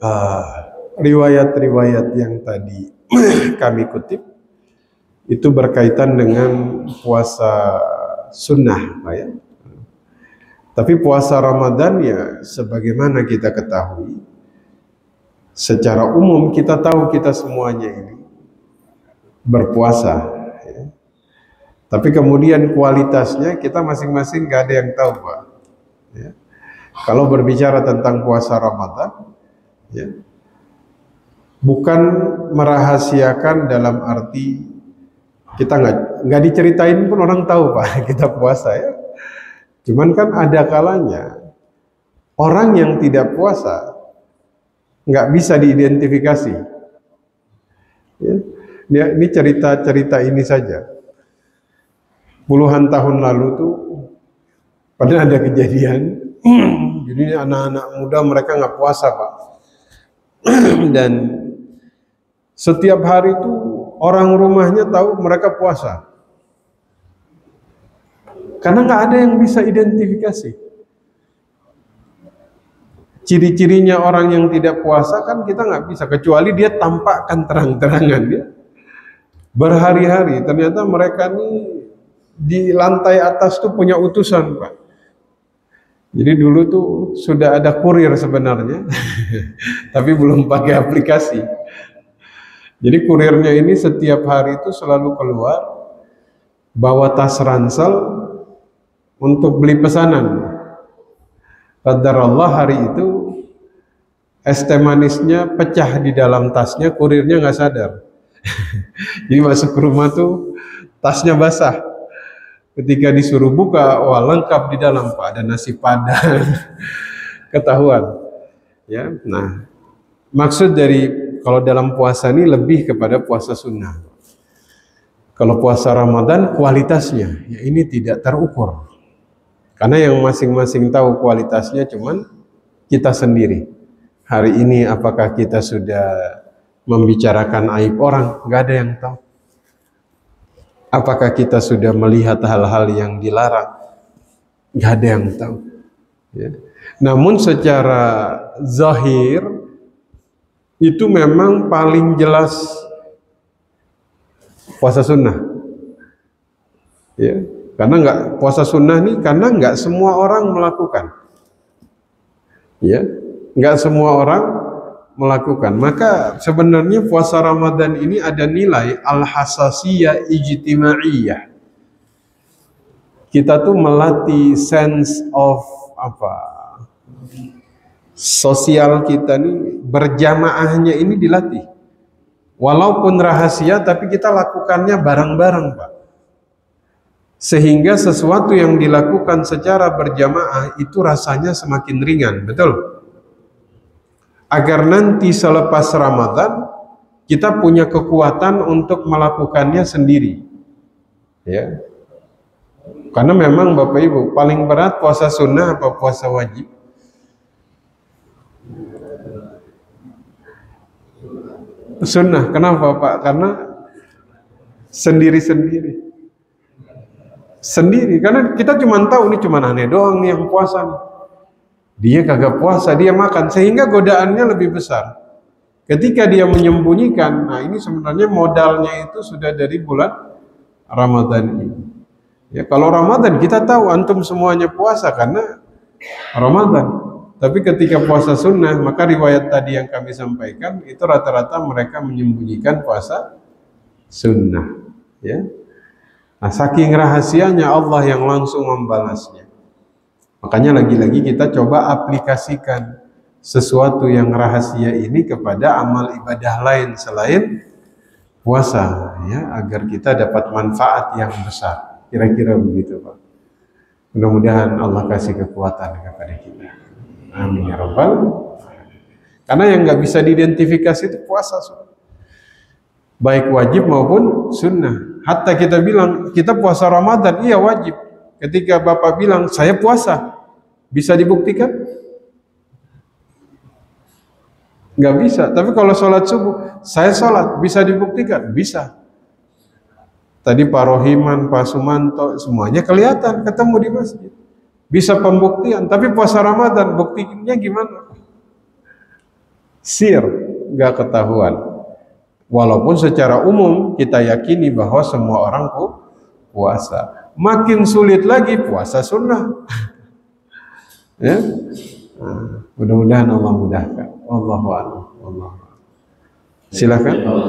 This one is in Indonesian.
uh, riwayat-riwayat yang tadi kami kutip itu berkaitan dengan puasa sunnah, Pak ya. Tapi puasa Ramadan ya sebagaimana kita ketahui, secara umum kita tahu kita semuanya ini berpuasa ya. Tapi kemudian kualitasnya kita masing-masing gak ada yang tahu, Pak ya. Kalau berbicara tentang puasa Ramadan ya, bukan merahasiakan dalam arti kita nggak diceritain pun orang tahu, Pak, kita puasa ya. Cuman kan ada kalanya orang yang tidak puasa nggak bisa diidentifikasi. Ya. Ini cerita ini saja. Puluhan tahun lalu tuh pernah ada kejadian. Jadi anak-anak muda mereka nggak puasa, Pak. Dan setiap hari tuh orang rumahnya tahu mereka puasa. Karena nggak ada yang bisa identifikasi. Ciri-cirinya orang yang tidak puasa kan kita nggak bisa, kecuali dia tampakkan terang-terangan ya. Berhari-hari ternyata mereka nih di lantai atas tuh punya utusan, Pak. Jadi dulu tuh sudah ada kurir sebenarnya, tapi belum pakai aplikasi. Jadi kurirnya ini setiap hari itu selalu keluar bawa tas ransel untuk beli pesanan. Qadarullah hari itu es teh manisnya pecah di dalam tasnya, kurirnya nggak sadar. Jadi masuk ke rumah tuh tasnya basah. Ketika disuruh buka, wah lengkap di dalam, Pak, ada nasi padang. Ketahuan. Ya, nah maksud dari kalau dalam puasa ini lebih kepada puasa sunnah. Kalau puasa Ramadan kualitasnya ya ini tidak terukur. Karena yang masing-masing tahu kualitasnya cuman kita sendiri. Hari ini apakah kita sudah membicarakan aib orang? Nggak ada yang tahu. Apakah kita sudah melihat hal-hal yang dilarang? Nggak ada yang tahu. Ya. Namun secara zahir itu memang paling jelas puasa sunnah. Ya. Karena puasa sunnah nih, karena nggak semua orang melakukan, ya, nggak semua orang melakukan. Maka sebenarnya puasa Ramadan ini ada nilai al-hasasiyah ijtimaiyah. Kita tuh melatih sense of sosial kita nih, berjamaahnya ini dilatih. Walaupun rahasia, tapi kita lakukannya bareng-bareng, Pak. Sehingga sesuatu yang dilakukan secara berjamaah itu rasanya semakin ringan, betul? Agar nanti selepas Ramadan kita punya kekuatan untuk melakukannya sendiri. Ya. Karena memang Bapak Ibu, paling berat puasa sunnah apa puasa wajib? Sunnah. Kenapa, Pak? Karena sendiri-sendiri. Karena kita cuma tahu ini cuma aneh doang nih yang puasa nih. Dia kagak puasa, dia makan, sehingga godaannya lebih besar. Ketika dia menyembunyikan, nah ini sebenarnya modalnya itu sudah dari bulan Ramadan ini. Ya, kalau Ramadan kita tahu antum semuanya puasa karena Ramadan. Tapi ketika puasa sunnah, maka riwayat tadi yang kami sampaikan itu rata-rata mereka menyembunyikan puasa sunnah. Ya. Nah, saking rahasianya Allah yang langsung membalasnya. Makanya lagi-lagi kita coba aplikasikan sesuatu yang rahasia ini kepada amal ibadah lain selain puasa, ya, agar kita dapat manfaat yang besar. Kira-kira begitu, Pak. Mudah-mudahan Allah kasih kekuatan kepada kita. Amin ya Rabbal. Karena yang nggak bisa diidentifikasi itu puasa, baik wajib maupun sunnah. Hatta kita bilang kita puasa Ramadan, iya wajib. Ketika Bapak bilang saya puasa, bisa dibuktikan? Nggak bisa. Tapi kalau sholat subuh, saya sholat, bisa dibuktikan? Bisa. Tadi Pak Rohiman, Pak Sumanto, semuanya kelihatan ketemu di masjid. Bisa pembuktian. Tapi puasa Ramadan, buktinya gimana? sir, nggak ketahuan. Walaupun secara umum kita yakini bahwa semua orang puasa. Makin sulit lagi puasa sunnah. Ya, mudah-mudahan Allah mudahkan. Wallahu a'lam. Silakan.